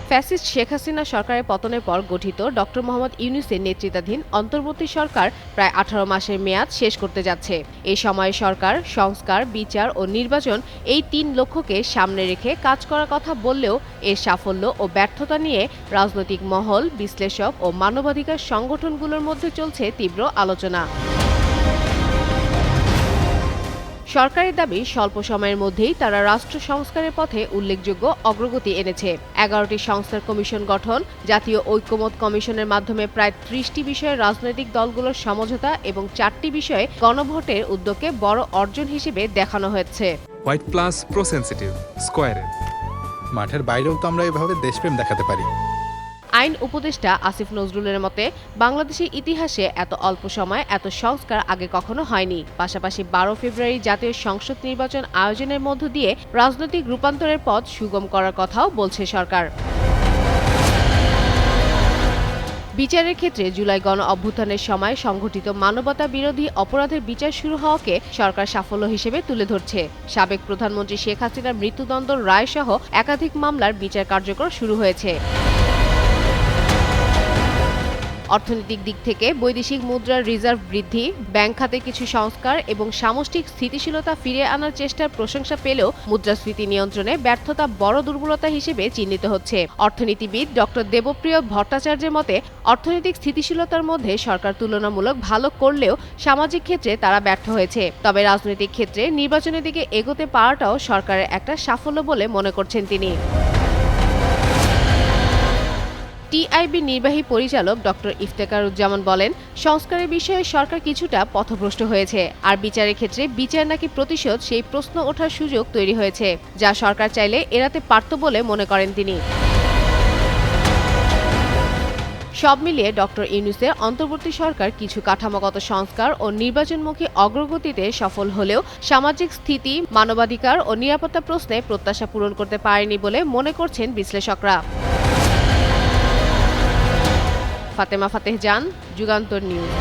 Fascist Sheikh Hasina সরকারের পতনের পর গঠিত ডক্টর মোহাম্মদ ইউনূসের নেতৃত্বাধীন অন্তর্বর্তী সরকার প্রায় ১৮ মাসের মেয়াদ শেষ করতে যাচ্ছে। এই সময়ে সরকার সংস্কার, বিচার ও নির্বাচন এই ৩ লক্ষ্যকে সামনে রেখে কাজ করার কথা বললেও এর সাফল্য ও ব্যর্থতা নিয়ে রাজনৈতিক মহল, বিশ্লেষক ও মানবাধিকার সংগঠনগুলোর মধ্যে চলছে তীব্র আলোচনা। সরকারের দাবি, স্বল্প সময়ের মধ্যেই তারা রাষ্ট্র সংস্কারের পথে উল্লেখযোগ্য অগ্রগতি এনেছে। ১১টি সংস্কার কমিশন গঠন, জাতীয় ঐকমত্য কমিশনের মাধ্যমে প্রায় ৩০টি বিষয়ে রাজনৈতিক দলগুলোর সমঝোতা এবং ৪টি বিষয়ে গণভোটের উদ্যোগকে বড় অর্জন হিসেবে দেখানো হয়েছে। হোয়াইট প্লাস প্রো সেনসিটিভ স্কয়ারে মাঠের বাইরেও তো আমরা এভাবে দেশপ্রেম দেখাতে পারি। আইন উপদেষ্টা আসিফ নজরুলের মতে, বাংলাদেশের ইতিহাসে এত অল্প সময়ে এত সংস্কার আগে কখনো হয়নি। পাশাপাশি ১২ ফেব্রুয়ারি জাতীয় সংসদ নির্বাচন আয়োজনের মধ্য দিয়ে রাজনৈতিক রূপান্তরের পথ সুগম করার কথাও বলছে সরকার। বিচারের ক্ষেত্রে জুলাই গণ অভ্যুত্থানের সময় সংঘটিত মানবতা বিরোধী অপরাধের বিচার শুরু হওয়াকে সরকার সাফল্য হিসেবে তুলে ধরছে। সাবেক প্রধানমন্ত্রী শেখ হাসিনার মৃত্যুদণ্ড রায়সহ একাধিক মামলার বিচার কার্যক্রম শুরু হয়েছে। অর্থনৈতিক দিক থেকে বৈদেশিক মুদ্রার রিজার্ভ বৃদ্ধি, ব্যাংক খাতে কিছু সংস্কার এবং সামষ্টিক স্থিতিশীলতা ফিরিয়ে আনার চেষ্টার প্রশংসা পেলেও মুদ্রাস্ফীতি নিয়ন্ত্রণে ব্যর্থতা বড় দুর্বলতা হিসেবে চিহ্নিত হচ্ছে। অর্থনীতিবিদ ডক্টর দেবপ্রিয় ভট্টাচার্যের মতে, অর্থনৈতিক স্থিতিশীলতার মধ্যে সরকার তুলনামূলক ভালো করলেও সামাজিক ক্ষেত্রে তারা ব্যর্থ হয়েছে। তবে রাজনৈতিক ক্ষেত্রে নির্বাচনের দিকে এগোতে পারাটাও সরকারের একটা সাফল্য বলে মনে করছেন তিনি। টিআইবি নির্বাহী পরিচালক ডক্টর ইফতেখারুজ্জামান বলেন, সংস্কারের বিষয়ে সরকার কিছুটা পথভ্রষ্ট হয়েছে, আর বিচারের ক্ষেত্রে বিচার নাকি প্রতিশোধ, সেই প্রশ্ন ওঠার সুযোগ তৈরি হয়েছে, যা সরকার চাইলে এড়াতে পারত বলে মনে করেন তিনি। সব মিলিয়ে ডক্টর ইউনূসের অন্তর্বর্তী সরকার কিছু কাঠামোগত সংস্কার ও নির্বাচনমুখী অগ্রগতিতে সফল হলেও সামাজিক স্থিতি, মানবাধিকার ও নিরাপত্তা প্রশ্নে প্রত্যাশা পূরণ করতে পারেনি বলে মনে করছেন বিশ্লেষকরা। ফাতেমা ফাতেহ জান, যুগান্তর নিউজ।